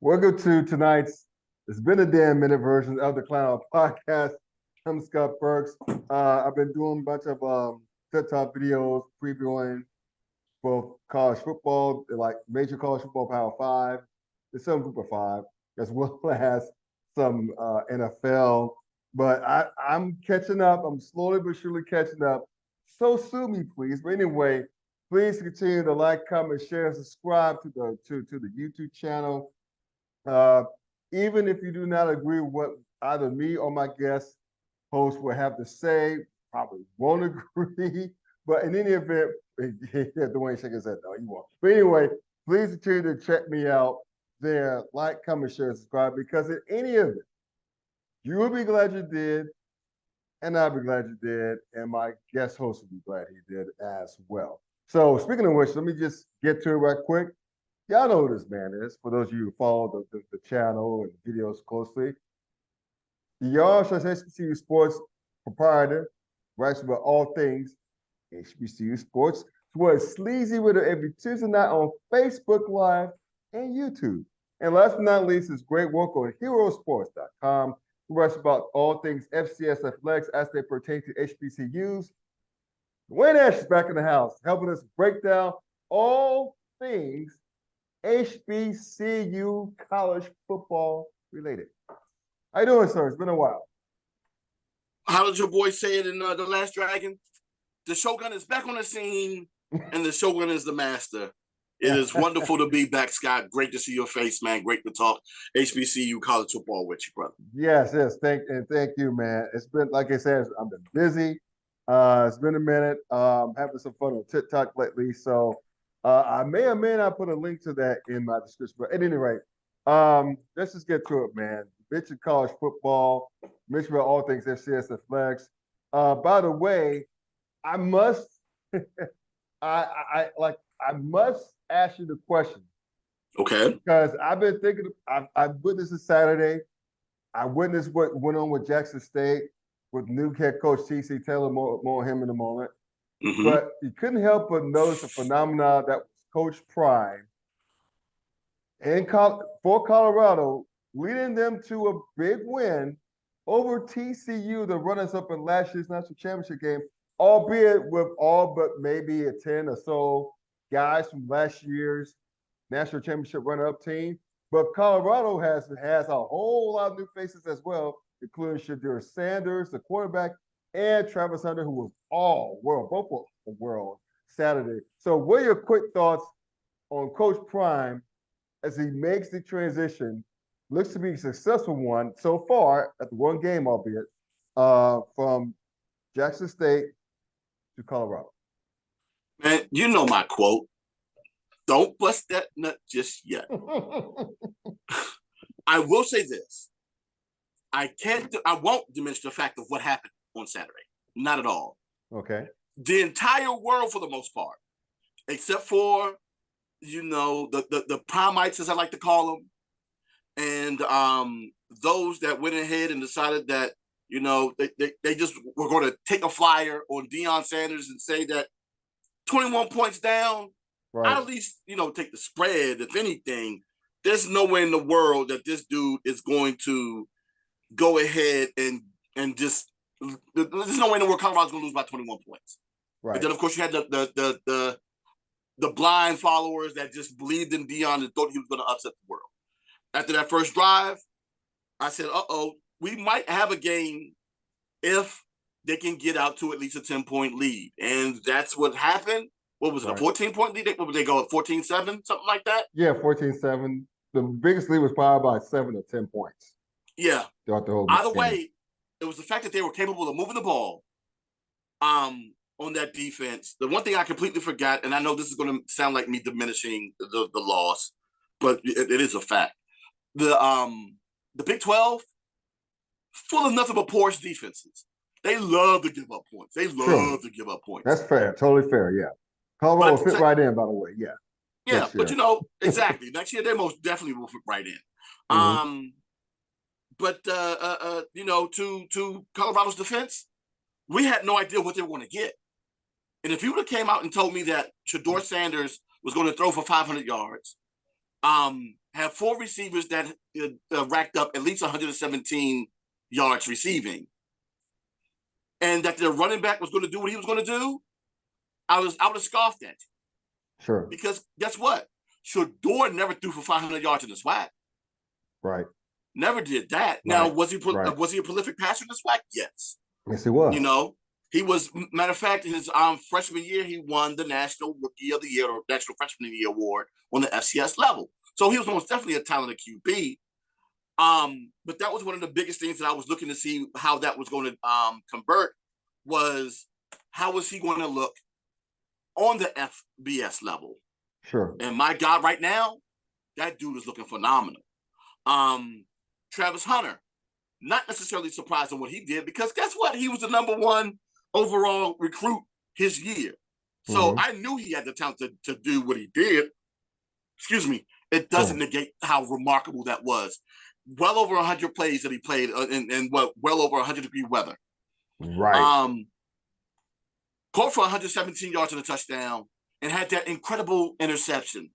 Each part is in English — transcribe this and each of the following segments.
Welcome to tonight's It's Been a Damn Minute version of the Klown podcast. I'm Scott Burks. I've been doing a bunch of TikTok videos previewing both college football, like major college football Power 5, there's some Group of 5, as well as some NFL. But I'm catching up. I'm slowly but surely catching up. So sue me, please. But anyway, please continue to like, comment, share, and subscribe to the YouTube channel. Even if you do not agree with what either me or my guest host will have to say, probably won't agree. But in any event, Dwayne shaking his head, no, you won't. But anyway, please continue to check me out there, like, comment, share, and subscribe, because in any event, you will be glad you did, and I'll be glad you did, and my guest host will be glad he did as well. So speaking of which, let me just get to it right quick. Y'all know who this man is, for those of you who follow the channel and videos closely. The HBCU Sports proprietor, writes about all things HBCU sports. Was sleazy with her every Tuesday night on Facebook Live and YouTube. And last but not least, his great work on herosports.com, who writes about all things FCS athletics as they pertain to HBCUs. Dwayne Ash is back in the house, helping us break down all things HBCU college football related. How you doing, sir? It's been a while. How did your boy say it in The Last Dragon? The Shogun is back on the scene, and the Shogun is the master. It is wonderful to be back, Scott. Great to see your face, man. Great to talk HBCU college football with you, brother. Yes. Thank you, man. It's been, like I said, I've been busy. It's been a minute. Having some fun on TikTok lately. So I may or may not put a link to that in my description. But at any rate, let's just get to it, man. Mention college football, mention about all things FCS athletics. By the way, I must I must ask you the question. Okay. Because I've been thinking, I witnessed this Saturday. I witnessed what went on with Jackson State with new head coach TC Taylor, more on him in a moment. Mm-hmm. But you couldn't help but notice a phenomenon that was CoachPrime for Colorado, leading them to a big win over TCU, the runners-up in last year's national championship game, albeit with all but maybe a 10 or so guys from last year's national championship runner-up team. But Colorado has a whole lot of new faces as well, including Shedeur Sanders, the quarterback, and Travis Hunter, who was all world, both were world Saturday. So what are your quick thoughts on CoachPrime as he makes the transition? Looks to be a successful one so far at the one game, albeit, from Jackson State to Colorado. Man, you know my quote. Don't bust that nut just yet. I will say this. I won't diminish the fact of what happened on Saturday. Not at all. Okay. The entire world, for the most part, except for, the primites, as I like to call them, and those that went ahead and decided that, they just were going to take a flyer on Deion Sanders and say that 21 points down, right. I'd at least, take the spread. If anything, there's no way in the world that this dude is going to go ahead and just, there's no way in the world Colorado's going to lose by 21 points. Right. But then, of course, you had the blind followers that just believed in Deion and thought he was going to upset the world. After that first drive, I said, we might have a game if they can get out to at least a 10-point lead. And that's what happened. What was it, right. A 14-point lead? What would they go, 14-7, something like that? Yeah, 14-7. The biggest lead was probably about 7 or 10 points. Yeah. Throughout the whole Either game. way, it was the fact that they were capable of moving the ball on that defense. The one thing I completely forgot, and I know this is going to sound like me diminishing the loss, but it is a fact. The Big 12, full of nothing but porous defenses. They love to give up points. To give up points. That's fair. Totally fair, yeah. Colorado will fit right in, by the way, yeah. Yeah, but exactly. Next year, they most definitely will fit right in. Mm-hmm. But to Colorado's defense, we had no idea what they were going to get. And if you would have came out and told me that Shedeur Sanders was going to throw for 500 yards, had 4 receivers that racked up at least 117 yards receiving, and that their running back was going to do what he was going to do, I would have scoffed at you. Sure. Because guess what? Shador never threw for 500 yards in the SWAC. Right. Never did that. Now, was he a prolific passer in the SWAC? Yes. Yes, he was. You know, he was. Matter of fact, his freshman year, he won the National Rookie of the Year or National Freshman of the Year award on the FCS level. So he was most definitely a talented QB. But that was one of the biggest things that I was looking to see how that was going to convert, was how was he going to look on the FBS level. Sure. And my God, right now, that dude is looking phenomenal. Travis Hunter, not necessarily surprised on what he did, because guess what? He was the #1 overall recruit his year. So I knew he had the talent to do what he did. Excuse me. It doesn't negate how remarkable that was. Well over 100 plays that he played in well over 100-degree weather. Right. Caught for 117 yards and a touchdown, and had that incredible interception.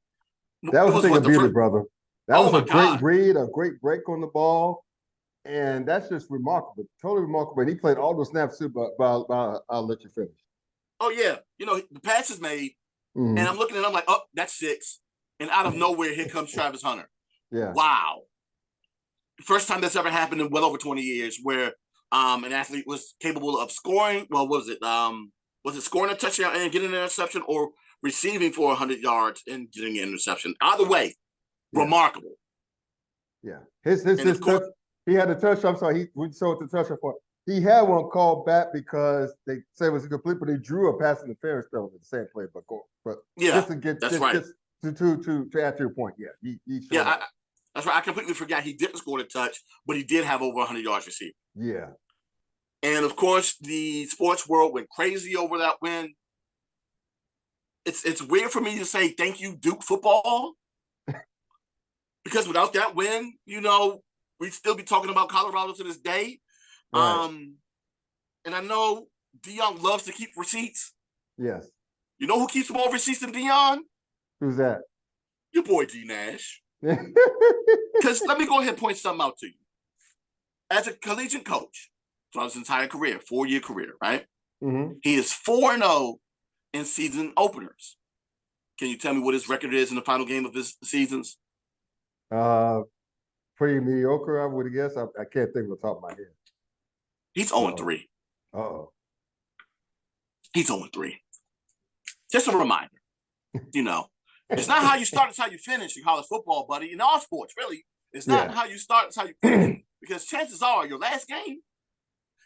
That was a thing of beauty, brother. That was a great read, a great break on the ball, and that's just remarkable, totally remarkable. And he played all those snaps too, but I'll let you finish. Oh yeah, you know the pass is made, and I'm looking at him like, oh, that's 6, and out of nowhere, here comes Travis Hunter. Yeah. Wow. First time that's ever happened in well over 20 years, where an athlete was capable of scoring. Well, what was it? Was it scoring a touchdown and getting an interception, or receiving for 100 yards and getting an interception? Either way, remarkable. Yeah. His touch, he had a touch. I'm sorry, we saw the touchdown point. He had one called back because they said it was incomplete, but he drew a pass interference penalty the same play. But yeah, just to get that's right. Just to add to your point, that's right. I completely forgot he didn't score the touch, but he did have over 100 yards received. Yeah. And of course, the sports world went crazy over that win. It's weird for me to say thank you, Duke football, because without that win, you know, we'd still be talking about Colorado to this day. Right. And I know Deion loves to keep receipts. Yes. You know who keeps more receipts than Deion? Who's that? Your boy D Nash. Because let me go ahead and point something out to you. As a collegiate coach throughout his entire career, 4-year career, right? He is 4-0 in season openers. Can you tell me what his record is in the final game of his seasons? Pretty mediocre, I would guess. I can't think of the top of my head. He's 0-3. Uh-oh. He's 0-3. Just a reminder, you know, it's not how you start, it's how you finish in college football, buddy. In all sports, really. It's not how you start, it's how you finish. Because chances are your last game,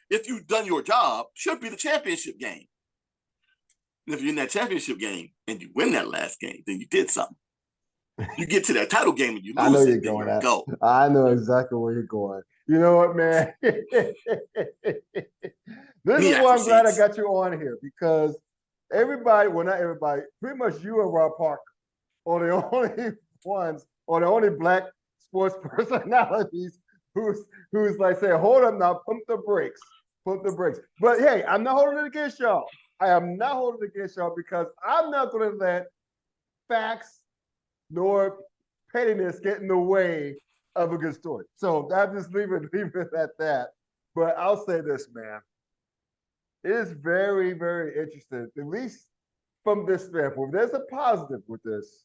if you've done your job, should be the championship game. And if you're in that championship game and you win that last game, then you did something. You get to that title game and you lose. I know you're going at. I know exactly where you're going. You know what, man? This is why I'm glad I got you on here, because everybody, well, not everybody, pretty much you and Rob Parker are the only ones, or the only Black sports personalities who's like saying, hold up now, pump the brakes. But hey, I'm not holding it against y'all. I am not holding it against y'all, because I'm not going to let facts nor pettiness get in the way of a good story. So I'll just leave it at that. But I'll say this, man. It is very, very interesting, at least from this standpoint. There's a positive with this,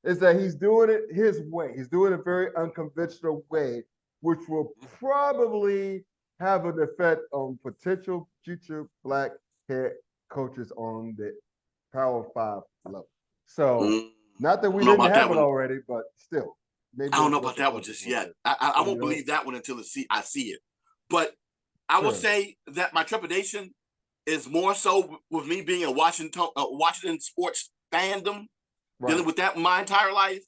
is that he's doing it his way. He's doing it a very unconventional way, which will probably have an effect on potential future Black head coaches on the Power 5 level. So, not that we didn't have it already, but still. Maybe I don't know about that one just yet. I won't believe that one until I see it. But I will say that my trepidation is more so with me being a Washington sports fandom, dealing with that my entire life,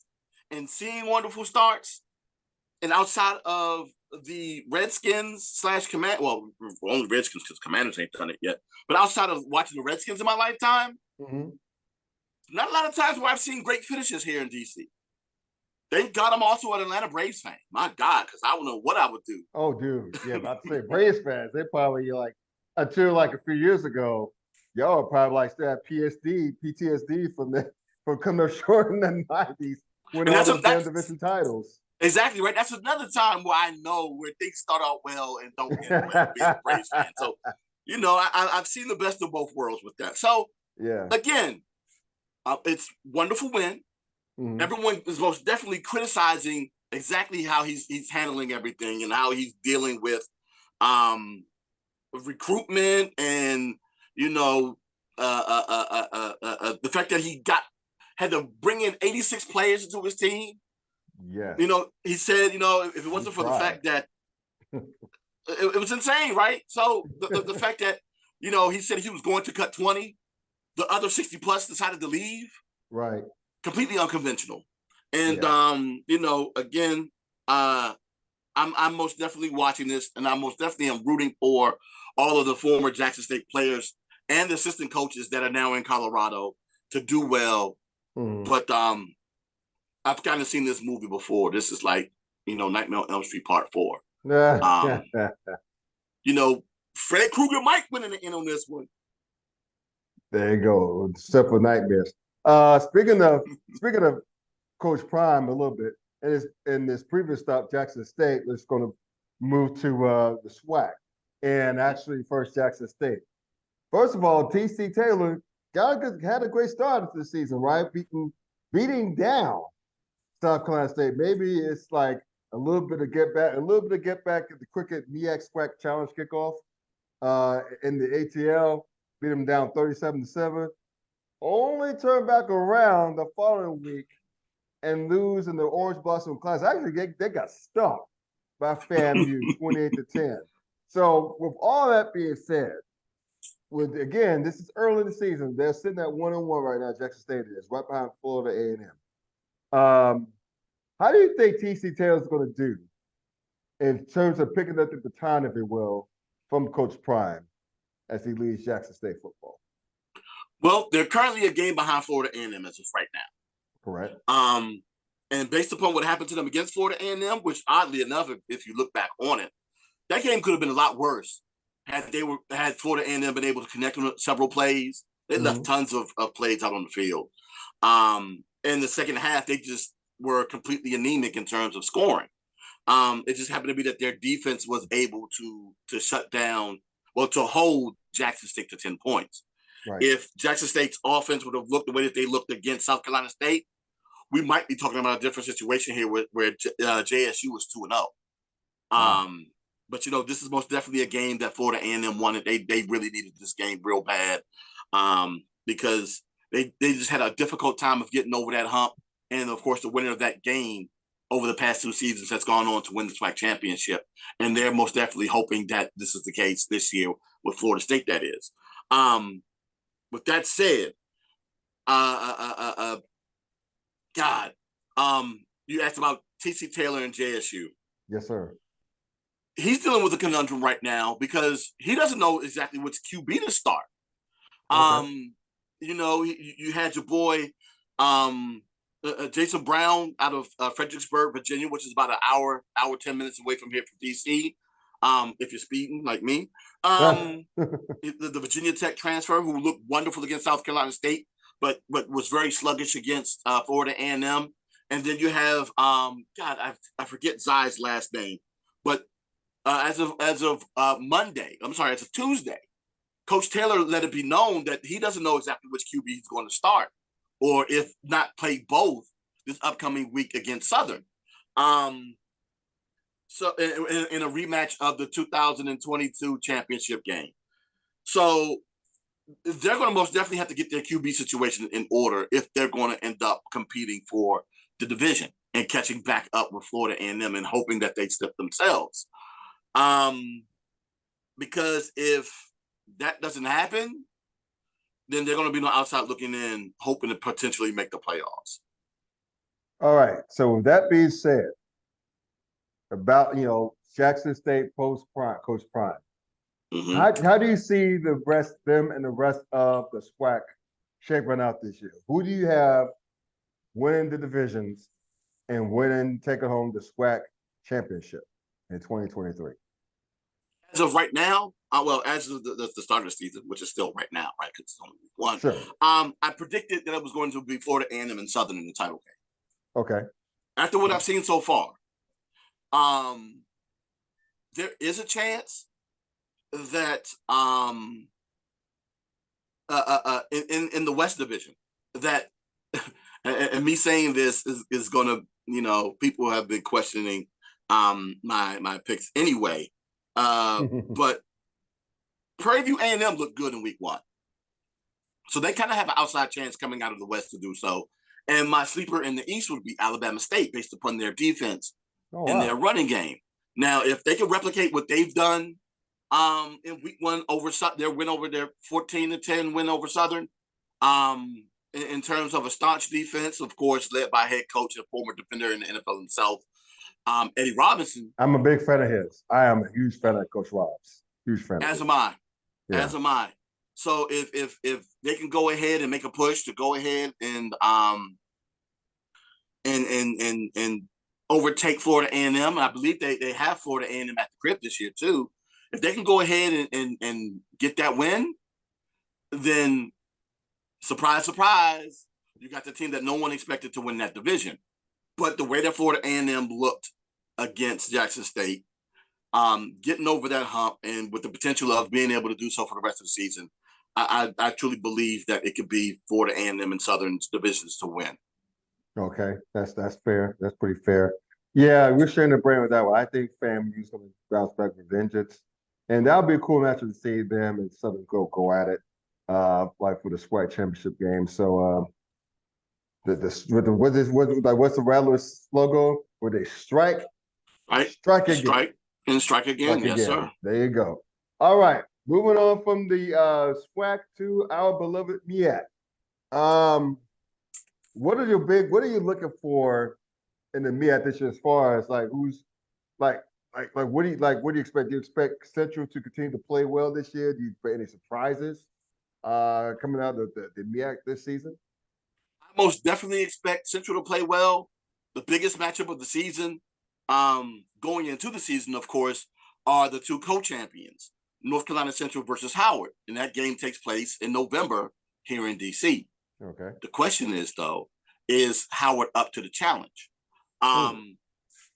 and seeing wonderful starts. And outside of the Redskins / Command, well, only Redskins because Commanders ain't done it yet. But outside of watching the Redskins in my lifetime, not a lot of times where I've seen great finishes here in DC. Thank God I'm also an Atlanta Braves fan. My God, because I don't know what I would do. Oh, dude. Yeah, about to say Braves fans. They probably like, until like a few years ago, y'all probably like still have PTSD from coming up short in the 90s. Win And all that's those damn division titles. exactly right. That's another time where I know where things start out well and don't end well, being a Braves fan. So, I've seen the best of both worlds with that. So, Yeah. again, it's wonderful win. Mhm. Everyone is most definitely criticizing exactly how he's handling everything and how he's dealing with recruitment and the fact that he had to bring in 86 players into his team. Yes. He said, if it wasn't for the fact that it was insane, right? So the fact that he said he was going to cut 20, the other 60 plus decided to leave. Right. Completely unconventional. And again, I'm most definitely watching this, and I most definitely am rooting for all of the former Jackson State players and the assistant coaches that are now in Colorado to do well. Mm-hmm. But I've kind of seen this movie before. This is like, Nightmare on Elm Street Part 4. Fred Krueger might win in the end on this one. There you go. Simple nightmares. Speaking of CoachPrime a little bit, and in this previous stop, Jackson State was going to move to the SWAC, and actually first Jackson State. First of all, TC Taylor had a great start to the season, right? Beating down South Carolina State. Maybe it's like a little bit of get back at the cricket MEAC SWAC challenge kickoff in the ATL. Beat them down 37-7. Only turn back around the following week and lose in the Orange Blossom Class. Actually, they got stuck by FAMU 28-10. So with all that being said, again, this is early in the season. They're sitting at 1-1 right now. Jackson State is right behind Florida A&M. How do you think TC Taylor's going to do in terms of picking up the baton, if you will, from CoachPrime as he leads Jackson State football? Well, they're currently a game behind Florida A&M as of right now. Correct. And based upon what happened to them against Florida A&M, which oddly enough, if you look back on it, that game could have been a lot worse had Florida A&M been able to connect on several plays. They left tons of plays out on the field. In the second half, they just were completely anemic in terms of scoring. It just happened to be that their defense was able to shut down, to hold Jackson State to 10 points. Right. If Jackson State's offense would have looked the way that they looked against South Carolina State, we might be talking about a different situation here where JSU was 2-0. Wow. But this is most definitely a game that Florida A&M wanted. They really needed this game real bad because they just had a difficult time of getting over that hump. And of course, the winner of that game over the past 2 seasons has gone on to win the SWAC championship. And they're most definitely hoping that this is the case this year with Florida State, that is. With that said, you asked about TC Taylor and JSU. Yes, sir. He's dealing with a conundrum right now because he doesn't know exactly which QB to start. Okay. You had your boy Jason Brown out of Fredericksburg, Virginia, which is about an hour 10 minutes away from here from DC. If you're speeding like me, the Virginia Tech transfer who looked wonderful against South Carolina State, but was very sluggish against Florida A&M. And then you have I forget Zai's last name, but as of Tuesday, Coach Taylor let it be known that he doesn't know exactly which QB he's going to start, or if not play both this upcoming week against Southern. So in a rematch of the 2022 championship game. So they're going to most definitely have to get their QB situation in order if they're going to end up competing for the division and catching back up with Florida A&M and hoping that they slip themselves. Because if that doesn't happen, then they're going to be on the outside looking in, hoping to potentially make the playoffs. All right. So with that being said, about Jackson State CoachPrime. Mm-hmm. How do you see them and the rest of the SWAC shaping out this year? Who do you have winning the divisions and taking home the SWAC championship in 2023? As of right now, as of the start of the season, which is still right now, right? Because it's only week 1. Sure. I predicted that it was going to be Florida A&M and Southern in the title game. Okay. After what I've seen so far, there is a chance that in the West Division that and me saying this is gonna, people have been questioning my picks anyway. But Prairie View A&M looked good in week 1. So they kind of have an outside chance coming out of the West to do so. And my sleeper in the East would be Alabama State based upon their defense and their running game. Now, if they can replicate what they've done in week 1 over their win over their 14-10 win over Southern, in terms of a staunch defense, of course, led by head coach and former defender in the NFL himself, Eddie Robinson. I'm a big fan of his. I am a huge fan of Coach Robs. Huge fan. As am I. Yeah. As am I. So if they can go ahead and make a push to go ahead and overtake Florida A&M, I believe they have Florida A&M at the crib this year too. If they can go ahead and get that win, then surprise, surprise, you got the team that no one expected to win that division. But the way that Florida A&M looked against Jackson State, getting over that hump and with the potential of being able to do so for the rest of the season, I truly believe that it could be Florida A&M and Southern's divisions to win. Okay, that's fair. That's pretty fair. Yeah, we're sharing the brain with that one. I think FAMU's going to bounce back with vengeance, and that'll be a cool match to see them and Southern go at it, like for the SWAC championship game. So, what's the Rattlers logo? Where they strike, right? Strike again. Strike again. Yes, sir. There you go. All right. Moving on from the SWAC to our beloved MEAC. What are you looking for in the MEAC this year as far as who's what do you expect? Do you expect Central to continue to play well this year? Do you expect any surprises coming out of the MEAC this season? I most definitely expect Central to play well. The biggest matchup of the season, going into the season, of course, are the 2 co-champions, North Carolina Central versus Howard. And that game takes place in November here in D.C. Okay. The question is, though, is Howard up to the challenge?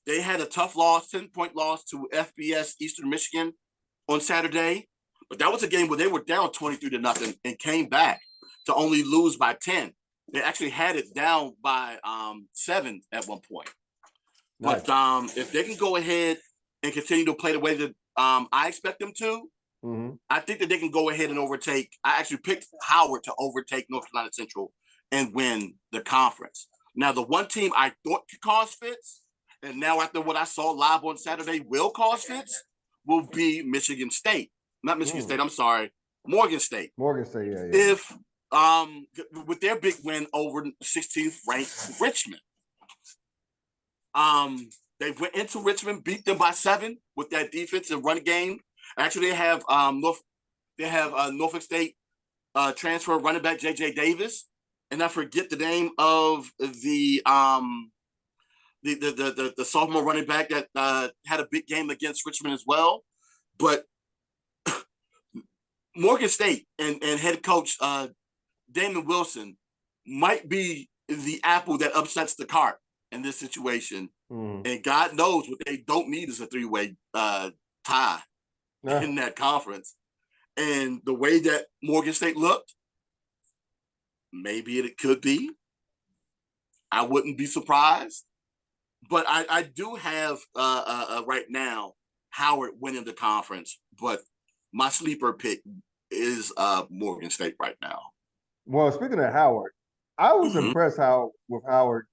They had a tough loss, 10-point loss to FBS Eastern Michigan on Saturday. But that was a game where they were down 23-0 and came back to only lose by 10. They actually had it down by 7 at one point. Nice. But if they can go ahead and continue to play the way that I expect them to, I think that they can go ahead and overtake. I actually picked Howard to overtake North Carolina Central and win the conference. Now, the one team I thought could cause fits, and now after what I saw live on Saturday will cause fits, will be Michigan State. Not Michigan State, I'm sorry, Morgan State. Morgan State, yeah. If with their big win over 16th ranked Richmond. They went into Richmond, beat them by 7 with that defensive run game. Actually, they have Norfolk State transfer running back JJ Davis, and I forget the name of the sophomore running back that had a big game against Richmond as well. But Morgan State and head coach Damon Wilson might be the apple that upsets the cart in this situation. And God knows what they don't need is a 3-way tie in that conference. And the way that Morgan State looked, maybe it could be. I wouldn't be surprised. But I do have right now Howard winning the conference, but my sleeper pick is Morgan State right now. Well, speaking of Howard, I was impressed with Howard,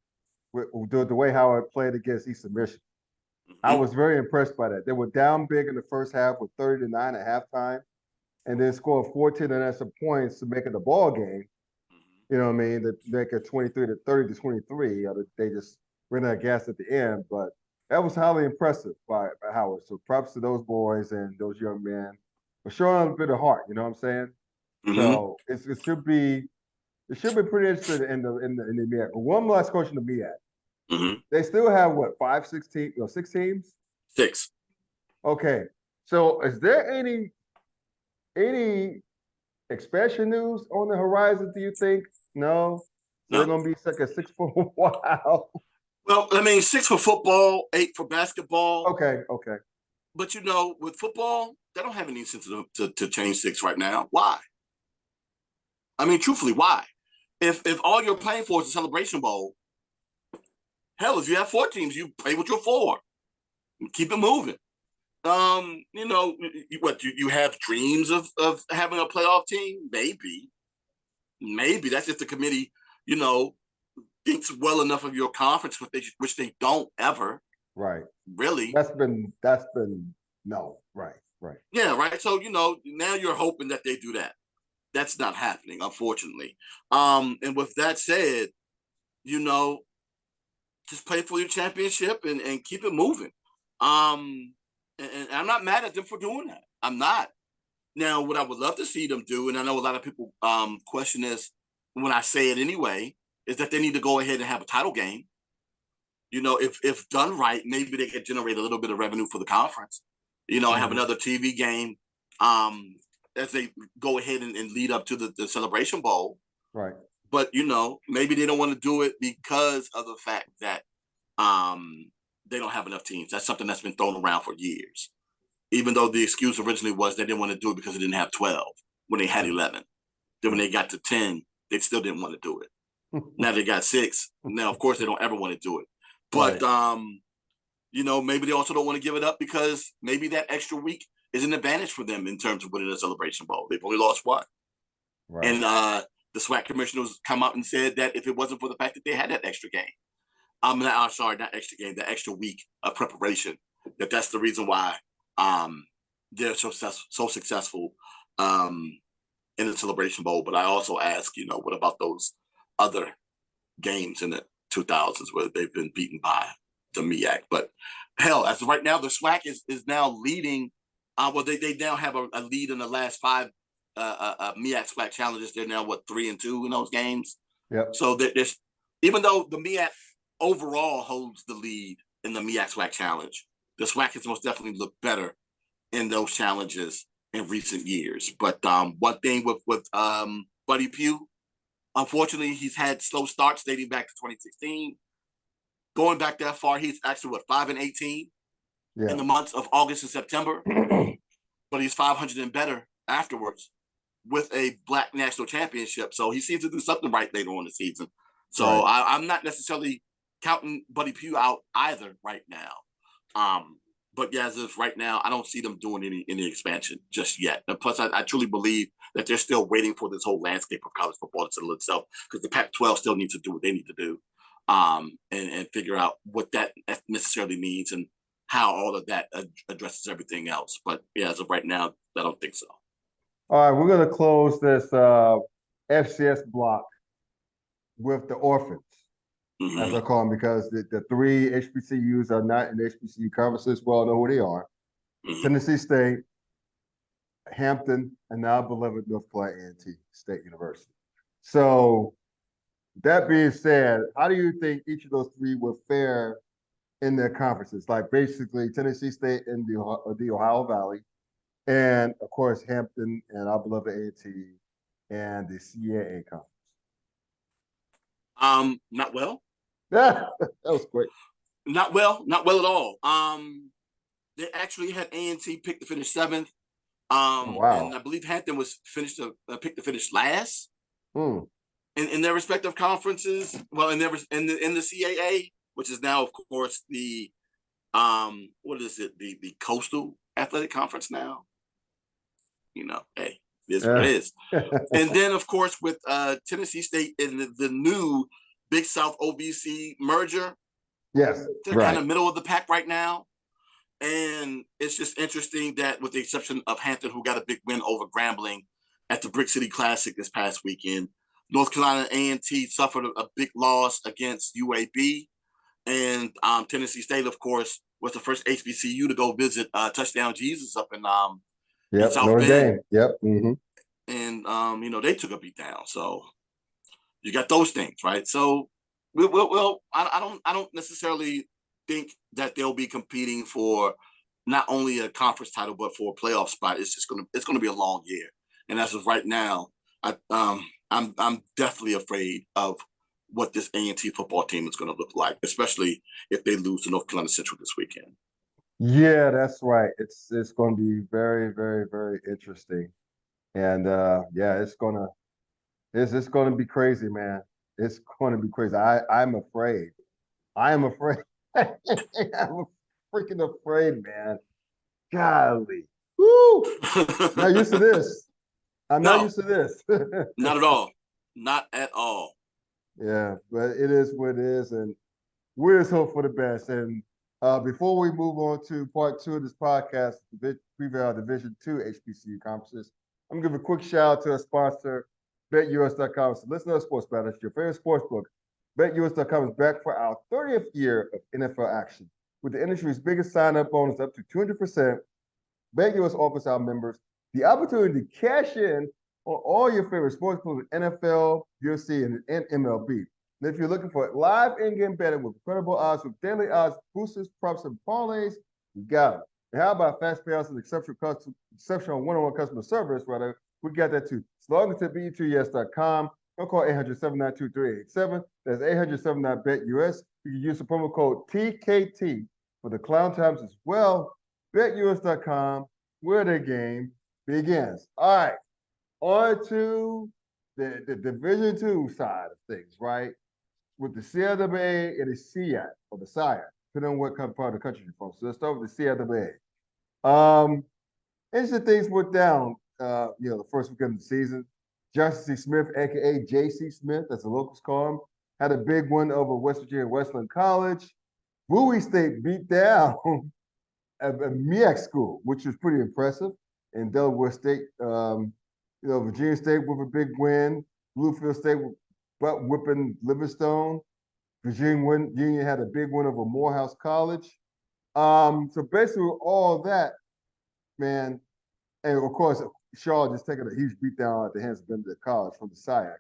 with the way Howard played against Eastern Michigan. I was very impressed by that. They were down big in the first half with 30-9 at halftime, and then scored 14 and some points to make it a ball game. You know what I mean? To make it 30-23. They just ran out of gas at the end, but that was highly impressive by Howard. So props to those boys and those young men for showing a bit of heart. You know what I'm saying? So it should be pretty interesting in the MEAC. One last question to MEAC. They still have what, 6 teams? 6. Okay. So is there any expansion news on the horizon, do you think? No? So they're gonna be stuck at 6 for a while. Well, I mean, 6 for football, 8 for basketball. Okay, okay. But with football, they don't have any incentive to change 6 right now. Why? I mean, truthfully, why? If all you're playing for is a Celebration Bowl, hell, if you have 4 teams, you play with your 4 and keep it moving. You have dreams of having a playoff team? Maybe that's if the committee, you know, thinks well enough of your conference, which they don't ever. Right. Really. That's been no. Right. Right. Yeah. Right. So now you're hoping that they do that. That's not happening, unfortunately. And with that said, just play for your championship and keep it moving. And I'm not mad at them for doing that. I'm not. Now, what I would love to see them do, and I know a lot of people question this when I say it anyway, is that they need to go ahead and have a title game. If done right, maybe they could generate a little bit of revenue for the conference. Have another TV game as they go ahead and lead up to the Celebration Bowl. Right. But, maybe they don't want to do it because of the fact that they don't have enough teams. That's something that's been thrown around for years. Even though the excuse originally was they didn't want to do it because they didn't have 12 when they had 11. Then when they got to 10, they still didn't want to do it. Now they got 6. Now, of course, they don't ever want to do it. But, maybe they also don't want to give it up because maybe that extra week is an advantage for them in terms of winning a Celebration Bowl. They've only lost 1. Right. And the SWAC commissioners come out and said that if it wasn't for the fact that they had that extra game, not extra game, the extra week of preparation, that's the reason why they're so successful in the Celebration Bowl. But I also ask, what about those other games in the 2000s where they've been beaten by the MEAC? But hell, as of right now, the SWAC is now leading. They now have a lead in the last 5 MEAC SWAC challenges. They're now 3-2 in those games. Yep. So there's, even though the MEAC overall holds the lead in the MEAC SWAC challenge, the SWAC has most definitely looked better in those challenges in recent years. But one thing with Buddy Pugh, unfortunately, he's had slow starts dating back to 2016. Going back that far, he's actually 5-18 in the months of August and September. But he's 500 and better afterwards with a Black national championship. So he seems to do something right later on the season. So right. I'm not necessarily counting Buddy Pugh out either right now. But yeah, as of right now, I don't see them doing any expansion just yet. And plus, I truly believe that they're still waiting for this whole landscape of college football to settle itself, because the Pac-12 still needs to do what they need to do, and figure out what that necessarily means and how all of that addresses everything else. But yeah, as of right now, I don't think so. All right, we're going to close this FCS block with the orphans, as I call them, because the 3 HBCUs are not in the HBCU conferences. Well, I know who they are. Tennessee State, Hampton, and now beloved North Carolina A&T State University. So that being said, how do you think each of those 3 will fare in their conferences? Like basically Tennessee State in the Ohio Valley, and of course Hampton and our beloved A&T and the CIAA conference. Not well. That was quick. Not well at all. They actually had A&T picked to finish 7th. Wow. And I believe Hampton was picked to finish last in their respective conferences. Well, in the CAA, which is now, of course, the what is it? The Coastal Athletic Conference now. Hey, this is what it is. And then, of course, with Tennessee State in the new Big South OVC merger. Yes, they're kind of middle of the pack right now. And it's just interesting that, with the exception of Hampton, who got a big win over Grambling at the Brick City Classic this past weekend, North Carolina A&T suffered a big loss against UAB. And Tennessee State, of course, was the first HBCU to go visit Touchdown Jesus up in South Bend. Yep. And they took a beat down. So you got those things, right? So I don't necessarily think that they'll be competing for not only a conference title but for a playoff spot. It's gonna be a long year. And as of right now, I'm definitely afraid of what this A&T football team is going to look like, especially if they lose to North Carolina Central this weekend. Yeah, that's right. It's going to be very, very, very interesting, and yeah, it's gonna be crazy, man. It's going to be crazy. I'm afraid. I am afraid. I'm freaking afraid, man. Golly. Woo! Not used to this. I'm not No, used to this. not at all. Not at all. Yeah, but it is what it is, and we just hope for the best. And before we move on to part 2 of this podcast, preview our Division II HBCU conferences, I'm gonna give a quick shout out to our sponsor, BetUs.com. So listen to our sports bettors, your favorite sports book. BetUs.com is back for our 30th year of NFL action. With the industry's biggest sign-up bonus up to 200%, BetUs offers our members the opportunity to cash in on all your favorite sports, including NFL, UFC, and MLB. And if you're looking for live in-game betting with incredible odds, with daily odds, boosters, props, and parlays, you got it. And how about fast payouts and exceptional one-on-one customer service, rather? We got that too. So log into bet2yes.com. Don't call 800-792-3887. That's 800-79-BET-US. You can use the promo code TKT for the Klown times as well. BetUS.com, where the game begins. All right, on to the Division II side of things, right? With the CIAA and the SIAC, or the SIAC, depending on what part of the country you're from. So let's start with the CIAA. Interesting things went down, the first weekend of the season. Johnson C. Smith, a.k.a. J.C. Smith, as the locals call him, had a big win over West Virginia Westland College. Bowie State beat down a MEAC school, which was pretty impressive. And Delaware State, Virginia State with a big win. Bluefield State butt whipping Livingstone. Virginia had a big win over Morehouse College. So basically all that, man, and of course, Charlotte just taking a huge beatdown at the hands of Benedict College from the SIAC.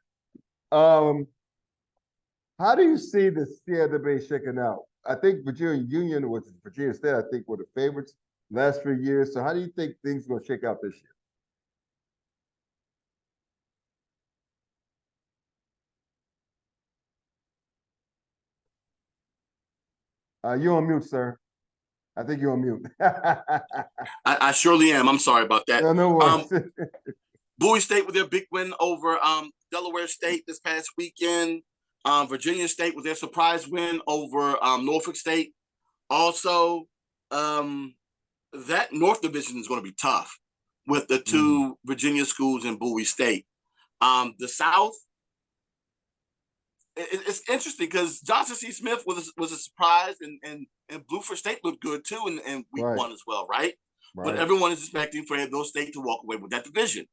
How do you see the CIAA shaking out? I think Virginia Union, which is Virginia State, I think were the favorites last few years. So how do you think things are going to shake out this year? You're on mute, sir. I think you're on mute. I surely am. I'm sorry about that. No worries. Bowie State with their big win over Delaware State this past weekend. Virginia State with their surprise win over Norfolk State. Also, that North Division is going to be tough with the two Virginia schools in Bowie State. The South, it's interesting because Johnson C. Smith was a surprise, and Bluefield State looked good too in week 1 as well, right? But everyone is expecting for Fayetteville State to walk away with that division.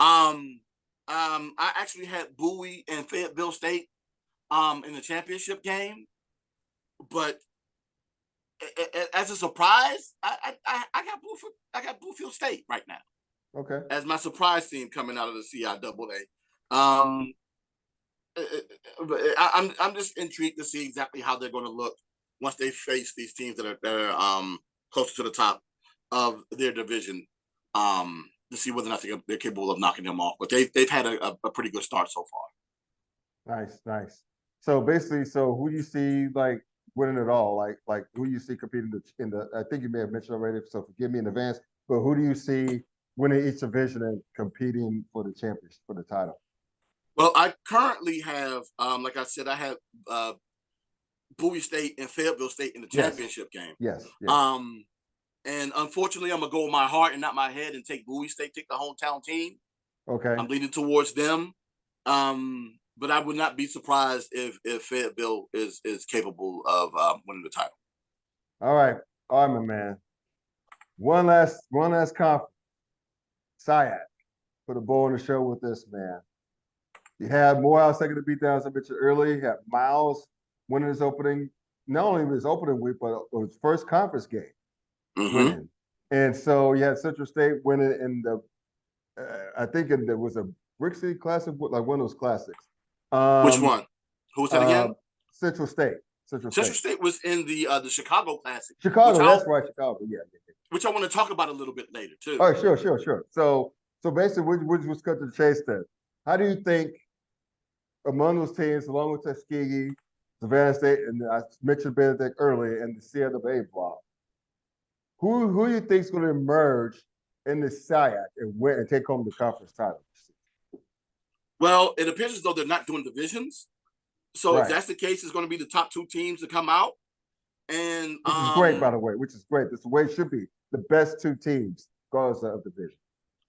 I actually had Bowie and Fayetteville State in the championship game, but as a surprise, I got Bluefield State right now. Okay. As my surprise team coming out of the CIAA. I'm just intrigued to see exactly how they're going to look once they face these teams that are closer to the top of their division. To see whether or not they're capable of knocking them off. But they've had a pretty good start so far. Nice. So basically, who do you see like winning it all? Like who do you see competing in the? I think you may have mentioned already, so forgive me in advance. But who do you see winning each division and competing for the championship, for the title? Well, I currently have, like I said, I have Bowie State and Fayetteville State in the championship game. Yes. And unfortunately, I'm gonna go with my heart and not my head and take Bowie State, take the hometown team. Okay. I'm leaning towards them. But I would not be surprised if Fayetteville is capable of winning the title. All right, my man. One last conference. SIAC. Put a bow on the show with this, man. You had Morehouse taking the beat down, as I mentioned earlier. You had Miles winning his opening, not only his opening week, but his first conference game winning. And so you had Central State winning in the, I think there was a Brick City Classic, like one of those classics. Which one? Who was that again? Central State. Central State was in the Chicago Classic. Chicago, that's right, Chicago. Yeah. Which I want to talk about a little bit later too. Oh, sure. So basically, we'll just cut to the chase then. How do you think among those teams, along with Tuskegee, Savannah State, and I mentioned Benedict earlier, and the CIAA block, who do you think is going to emerge in the SIAC and win and take home the conference title? Well, it appears as though they're not doing divisions. So if Right. that's the case, it's going to be the top 2 teams to come out. And Which is great, by the way. Which is great. That's the way it should be. The best 2 teams regardless of division.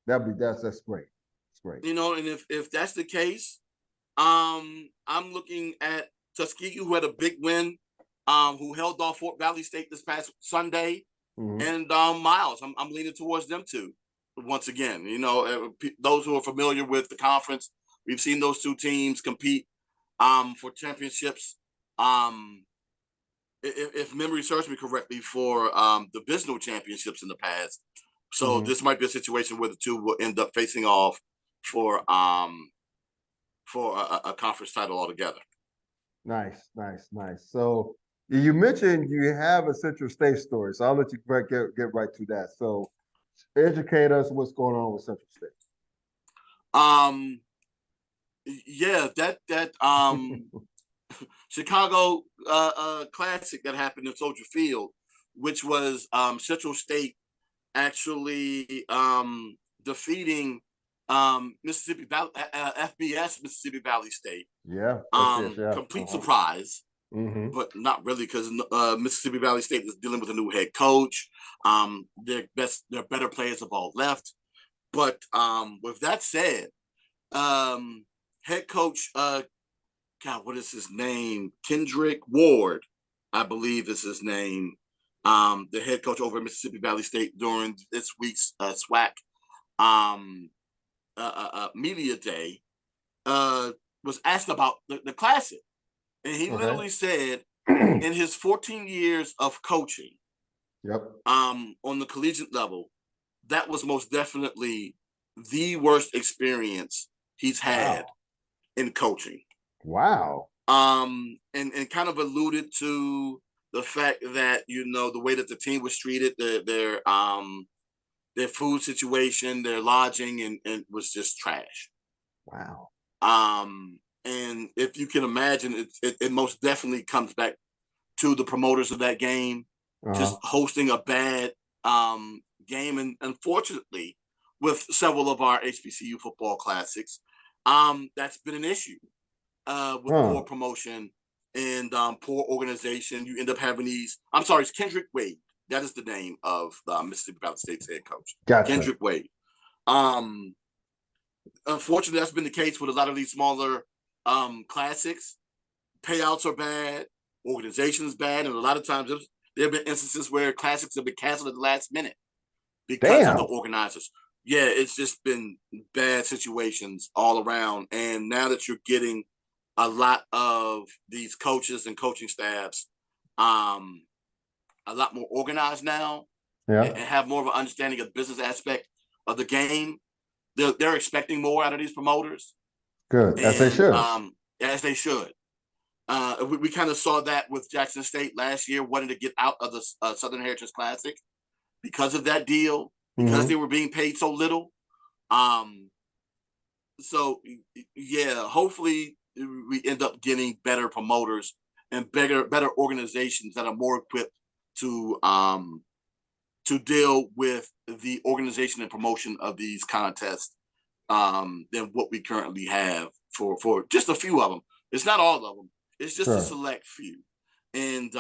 That's great. It's great. You know, and if that's the case, I'm looking at Tuskegee, who had a big win, who held off Fort Valley State this past Sunday, and Miles. I'm leaning towards them too. Once again, you know, those who are familiar with the conference, we've seen those 2 teams compete for championships. If memory serves me correctly, for divisional championships in the past. So this might be a situation where the 2 will end up facing off for a conference title altogether. Nice. So you mentioned you have a Central State story, so I'll let you get right to that. So educate us what's going on with Central State. Yeah, that Chicago Classic that happened in Soldier Field, which was Central State actually defeating Mississippi Valley, FBS Mississippi Valley State. Yeah. Complete surprise, but not really, because Mississippi Valley State is dealing with a new head coach. Their better players have all left. But with that said, head coach, what is his name? Kendrick Ward, I believe is his name. The head coach over at Mississippi Valley State during this week's SWAC media day was asked about the Classic. And he literally said, in his 14 years of coaching, on the collegiate level, that was most definitely the worst experience he's had in coaching. Wow. And kind of alluded to the fact that, you know, the way that the team was treated, their food situation, their lodging, and was just trash. Wow. And if you can imagine, it most definitely comes back to the promoters of that game, just hosting a bad game. And unfortunately, with several of our HBCU football classics, that's been an issue with poor promotion and poor organization. You end up having these. I'm sorry, it's Kendrick Wade. That is the name of Mississippi Valley State's head coach. Gotcha. Kendrick Wade. Unfortunately, that's been the case with a lot of these smaller classics. Payouts are bad, organization is bad, and a lot of times there have been instances where classics have been canceled at the last minute because of the organizers. Yeah, it's just been bad situations all around. And now that you're getting a lot of these coaches and coaching staffs a lot more organized now, and have more of an understanding of the business aspect of the game, they're expecting more out of these promoters. Good, as they should. As they should. We kind of saw that with Jackson State last year, wanting to get out of the Southern Heritage Classic because of that deal, because they were being paid so little. So yeah, hopefully we end up getting better promoters and better organizations that are more equipped to deal with the organization and promotion of these contests than what we currently have for just a few of them. It's not all of them. It's just a select few. And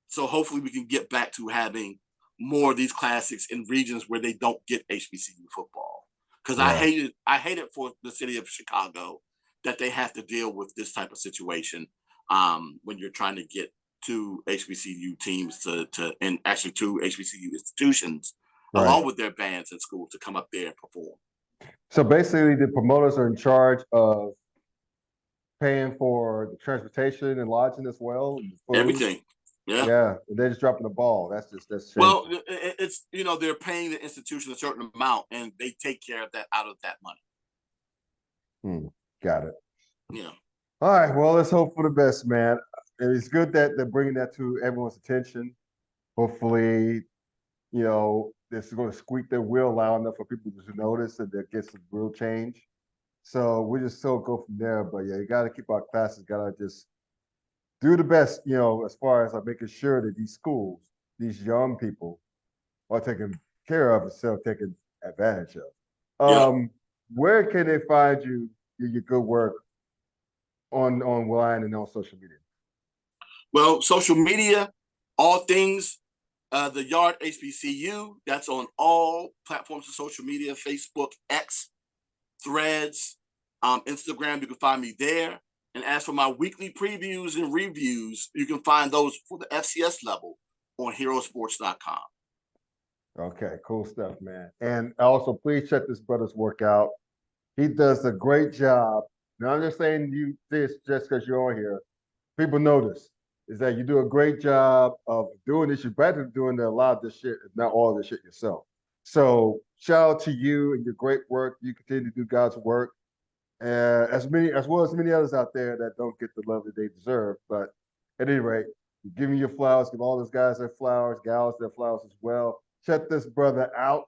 so hopefully we can get back to having more of these classics in regions where they don't get HBCU football. Because I hate it for the city of Chicago that they have to deal with this type of situation when you're trying to get 2 HBCU teams and actually 2 HBCU institutions along with their bands and schools to come up there and perform. So basically the promoters are in charge of paying for the transportation and lodging as well? Everything. Yeah. They're just dropping the ball. That's shameful. Well, it's, they're paying the institution a certain amount and they take care of that out of that money. Got it. Yeah. All right. Well, let's hope for the best, man. And it's good that they're bringing that to everyone's attention. Hopefully, this is going to squeak their wheel loud enough for people to notice and that get some real change. So we just so go from there. But yeah, you got to keep our classes, got to just do the best, as far as like making sure that these schools, these young people are taken care of instead of taken advantage of. Yep. Where can they find you, your good work on online and on social media? Well, social media, all things the Yard HBCU. That's on all platforms of social media: Facebook, X, Threads, Instagram. You can find me there. And as for my weekly previews and reviews, you can find those for the FCS level on herosports.com. Okay, cool stuff, man. And also, please check this brother's workout. He does a great job. Now, I'm just saying you this just because you're on here. People notice is that you do a great job of doing this. You're better than doing a lot of this shit, if not all of this shit yourself. So shout out to you and your great work. You continue to do God's work. As well as many others out there that don't get the love that they deserve. But at any rate, give me your flowers, give all those guys their flowers, gals their flowers as well. Check this brother out.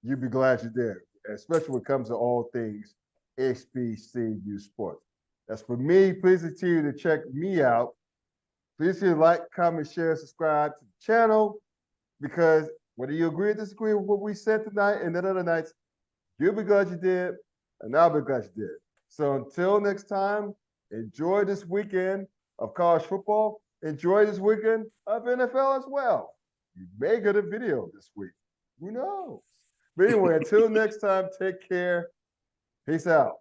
You'd be glad you did, especially when it comes to all things HBCU sports. That's for me. Please continue to check me out. Please hit like, comment, share, subscribe to the channel, because whether you agree or disagree with what we said tonight and the other nights, you'll be glad you did, and I'll be glad you did. So until next time, enjoy this weekend of college football. Enjoy this weekend of NFL as well. You may get a video this week. Who knows? But anyway, until next time, take care. Peace out.